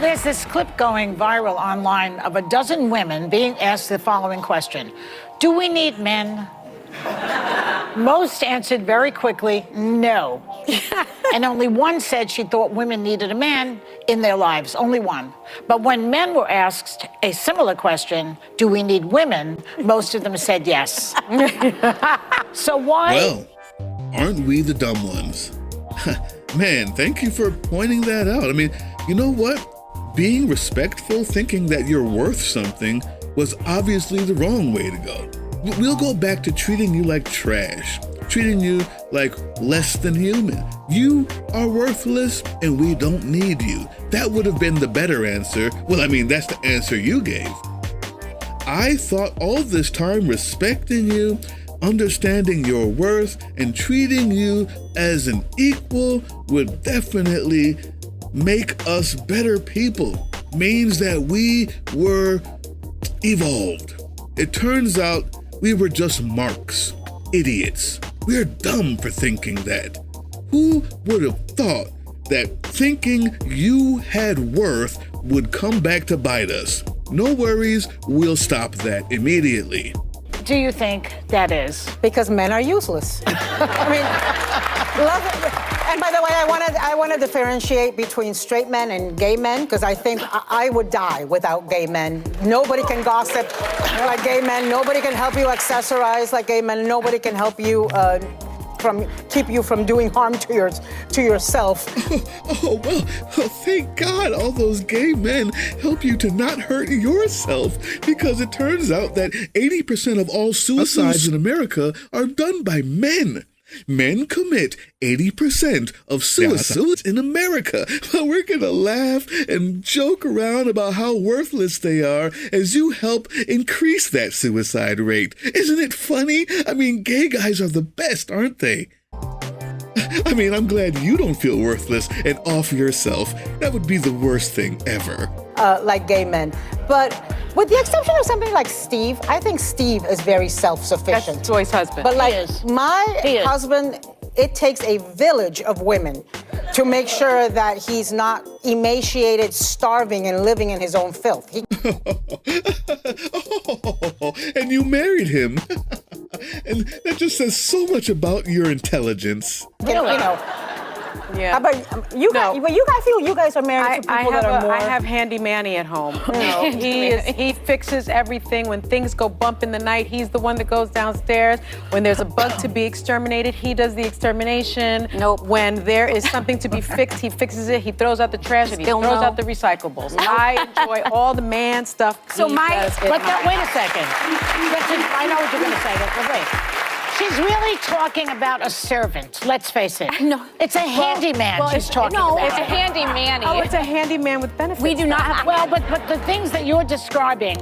there's this clip going viral online of a dozen women being asked the following question: do we need men? Most answered very quickly, no. And only one said she thought women needed a man in their lives, only one. But when men were asked a similar question, do we need women, most of them said yes. So why? Well, aren't we the dumb ones? Man, thank you for pointing that out. I mean, you know what? Being respectful, thinking that you're worth something, was obviously the wrong way to go. We'll go back to treating you like trash, treating you like less than human. You are worthless and we don't need you. That would have been the better answer. Well, I mean, that's the answer you gave. I thought all this time respecting you, understanding your worth, and treating you as an equal would definitely make us better people. Means that we were evolved. It turns out we were just marks, idiots. We're dumb for thinking that. Who would have thought that thinking you had worth would come back to bite us? No worries, we'll stop that immediately. Do you think that is? Because men are useless. I mean, love it. And by the way, I want to differentiate between straight men and gay men, because I think I would die without gay men. Nobody can gossip like gay men. Nobody can help you accessorize like gay men. Nobody can help you keep you from doing harm to yourself. Oh, well, thank God all those gay men help you to not hurt yourself, because it turns out that 80% of all suicides in America are done by men. Men commit 80% of suicides in America. Well, we're gonna laugh and joke around about how worthless they are as you help increase that suicide rate. Isn't it funny? I mean, gay guys are the best, aren't they? I mean, I'm glad you don't feel worthless and off yourself. That would be the worst thing ever. Like gay men. But with the exception of somebody like Steve, I think Steve is very self-sufficient. That's Joy's husband. But like my husband, it takes a village of women to make sure that he's not emaciated, starving, and living in his own filth. And you married him. And that just says so much about your intelligence. You know. Yeah. How about you guys? No. But I feel you guys are married to people that are more. I have Handy Manny at home. You know, he fixes everything. When things go bump in the night, he's the one that goes downstairs. When there's a bug to be exterminated, he does the extermination. Nope. When there is something to be fixed, he fixes it. He throws out the trash and he throws out the recyclables. I enjoy all the man stuff. So he my- does But wait a second. I know what you're going to say, but wait. She's really talking about a servant, let's face it. No. It's a handyman she's talking about. No, it's a handy manny. Oh, it's a handyman with benefits. We do not have. Well, but the things that you're describing,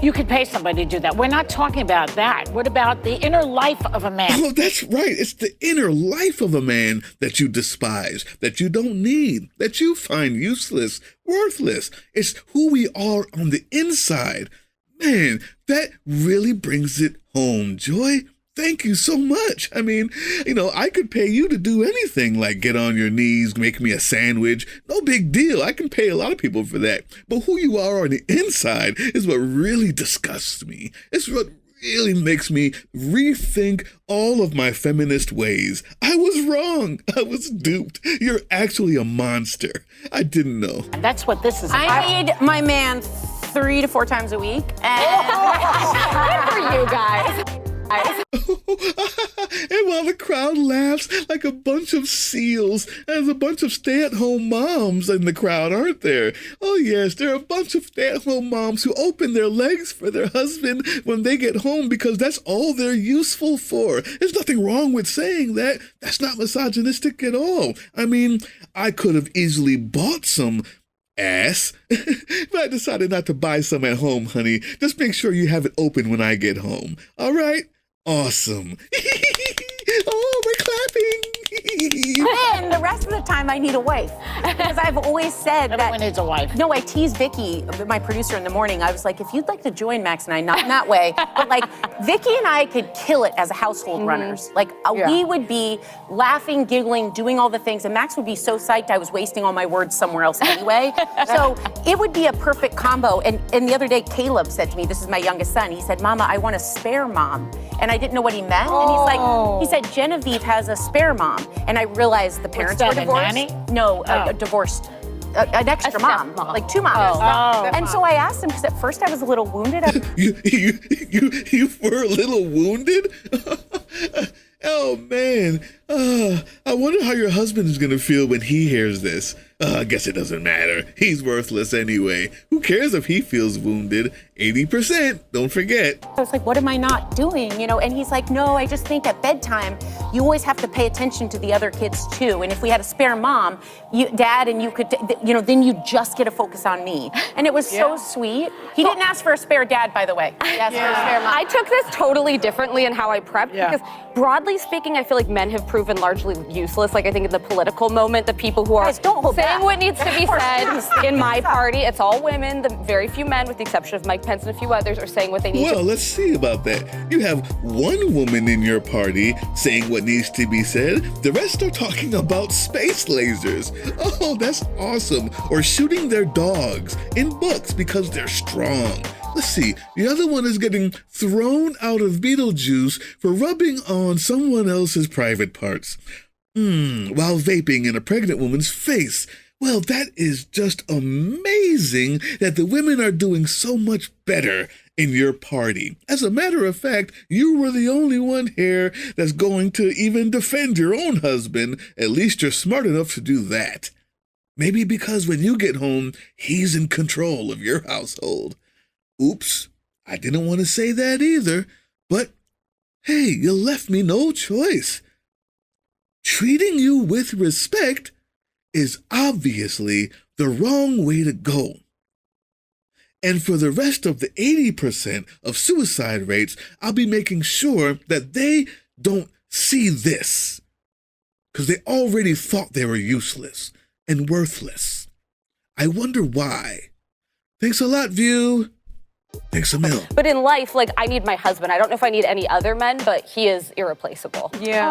you could pay somebody to do that. We're not talking about that. What about the inner life of a man? Oh, that's right. It's the inner life of a man that you despise, that you don't need, that you find useless, worthless. It's who we are on the inside. Man, that really brings it home, Joy. Thank you so much. I mean, you know, I could pay you to do anything, like get on your knees, make me a sandwich. No big deal. I can pay a lot of people for that. But who you are on the inside is what really disgusts me. It's what really makes me rethink all of my feminist ways. I was wrong. I was duped. You're actually a monster. I didn't know. That's what this is about. I need my man 3 to 4 times a week. And good for you guys. And while the crowd laughs like a bunch of seals, there's a bunch of stay-at-home moms in the crowd, aren't there? Oh yes, there are a bunch of stay-at-home moms who open their legs for their husband when they get home because that's all they're useful for. There's nothing wrong with saying that. That's not misogynistic at all. I mean, I could have easily bought some ass, but I decided not to buy some at home, honey. Just make sure you have it open when I get home. All right? Awesome. Oh, we're clapping. And the rest of the time, I need a wife. Because I've always said Everyone needs a wife. No, I tease Vicky, my producer, in the morning. I was like, if you'd like to join Max and I, not in that way, but like Vicky and I could kill it as a household runners. Like we would be laughing, giggling, doing all the things, and Max would be so psyched I was wasting all my words somewhere else anyway. So it would be a perfect combo. And the other day, Caleb said to me, this is my youngest son, he said, Mama, I want a spare mom. And I didn't know what he meant. And he's like, he said, Genevieve has a spare mom. And I realized the parents were that, a divorced. nanny? No, divorced. An extra mom, like two moms. And so I asked him, because at first I was a little wounded. You were a little wounded? Oh, man. I wonder how your husband is going to feel when he hears this. I guess it doesn't matter. He's worthless anyway. Who cares if he feels wounded? 80%, don't forget. I was like, what am I not doing? You know, and he's like, no, I just think at bedtime, you always have to pay attention to the other kids too. And if we had a spare mom, dad, and you could, then you just get to focus on me. And it was so sweet. He didn't ask for a spare dad, by the way. He asked for a spare mom. I took this totally differently in how I prepped because broadly speaking, I feel like men have proven largely useless. Like I think in the political moment, the people who are Guys, don't hold saying back. what needs to be said in my party, it's all women. The very few men, with the exception of Mike Pence and a few others, are saying what they need Well, to. let's see about that. You have one woman in your party saying what needs to be said. The rest are talking about space lasers. Oh, that's awesome. Or shooting their dogs in books because they're strong. Let's see. The other one is getting thrown out of Beetlejuice for rubbing on someone else's private parts. While vaping in a pregnant woman's face. Well, that is just amazing that the women are doing so much better in your party. As a matter of fact, you were the only one here that's going to even defend your own husband. At least you're smart enough to do that. Maybe because when you get home, he's in control of your household. Oops, I didn't want to say that either, but hey, you left me no choice. Treating you with respect is obviously the wrong way to go. And for the rest of the 80% of suicide rates, I'll be making sure that they don't see this, because they already thought they were useless and worthless. I wonder why. Thanks a lot, View. Thanks a mil. But in life, like, I need my husband. I don't know if I need any other men, but he is irreplaceable. Yeah,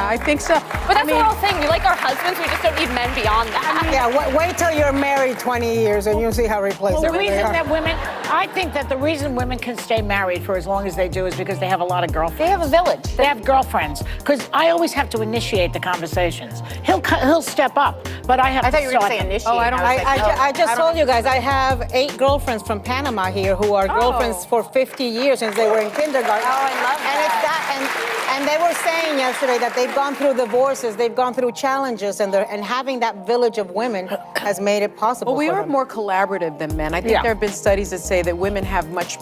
I think so. But that's the whole thing. We like our husbands, we just don't need men beyond that. Yeah, wait till you're married 20 years and you'll see how replaceable Well, the they reason are. that women, I think that the reason women can stay married for as long as they do is because they have a lot of girlfriends. They have a village. They have girlfriends. Because I always have to initiate the conversations. He'll step up, but I have to I thought you were going to start say them. initiate. Oh, I don't- I just told you guys, I have 8 girlfriends from Panama here who are girlfriends for 50 years since they were in kindergarten. Oh, I love And it's that, and they were saying yesterday that they've gone through divorces, they've gone through challenges, and having that village of women has made it possible. Well, we for are them. more collaborative than men. I think Yeah. there have been studies that say that women have much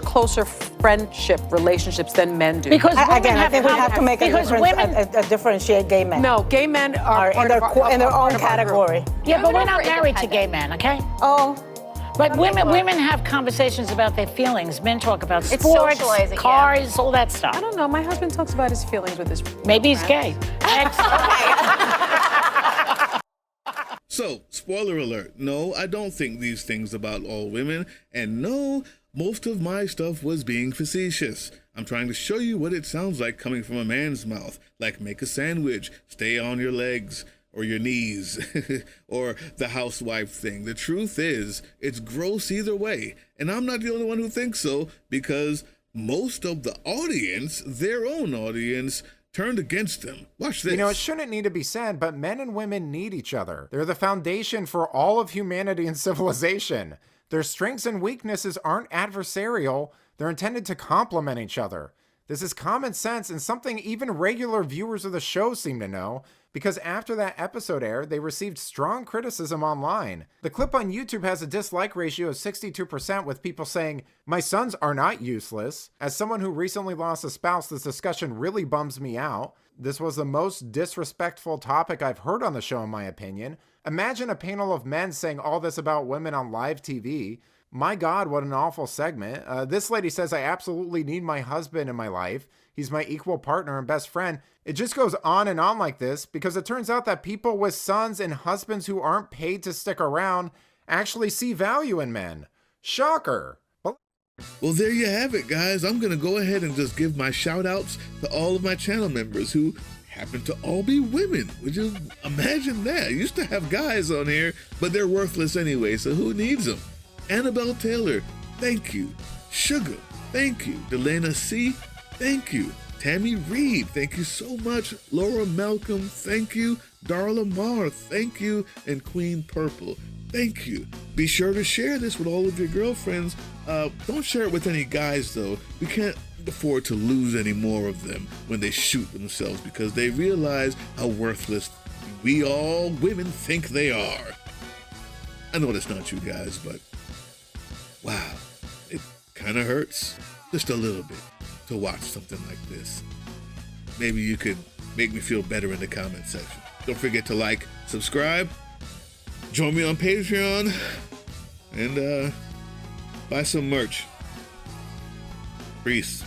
closer friendship relationships than men do. Because women Again, I think we have to make a because difference, women, differentiate gay men. No, gay men are in their, in their own category. yeah, but we're Women not are married to gay men, okay? Oh, But women have conversations about their feelings. Men talk about It's sports, socializing, yeah. cars, all that stuff. I don't know. My husband talks about his feelings with his. Maybe he's gay. Next. So, spoiler alert, no, I don't think these things about all women, and no, most of my stuff was being facetious. I'm trying to show you what it sounds like coming from a man's mouth, like make a sandwich, stay on your legs, or your knees, or the housewife thing. The truth is, it's gross either way, and I'm not the only one who thinks so, because most of the audience, their own audience, turned against them. Watch this. You know, it shouldn't need to be said, but men and women need each other. They're the foundation for all of humanity and civilization. Their strengths and weaknesses aren't adversarial. They're intended to complement each other. This is common sense and something even regular viewers of the show seem to know, because after that episode aired, they received strong criticism online. The clip on YouTube has a dislike ratio of 62%, with people saying, "My sons are not useless." As someone who recently lost a spouse, this discussion really bums me out. This was the most disrespectful topic I've heard on the show, in my opinion. Imagine a panel of men saying all this about women on live TV. My God, what an awful segment. This lady says, I absolutely need my husband in my life. He's my equal partner and best friend. It just goes on and on like this because it turns out that people with sons and husbands who aren't paid to stick around actually see value in men. Shocker. Well, there you have it, guys. I'm going to go ahead and just give my shout outs to all of my channel members who happen to all be women. Would you imagine that? I used to have guys on here, but they're worthless anyway, so who needs them? Annabelle Taylor, thank you. Sugar, thank you. Delana C., thank you. Tammy Reed, thank you so much. Laura Malcolm, thank you. Darla Marr, thank you. And Queen Purple, thank you. Be sure to share this with all of your girlfriends. Don't share it with any guys, though. We can't afford to lose any more of them when they shoot themselves because they realize how worthless we all women think they are. I know that's not you guys, but wow, it kind of hurts just a little bit to watch something like this. Maybe you could make me feel better in the comment section. Don't forget to like, subscribe, join me on Patreon, and buy some merch. Peace.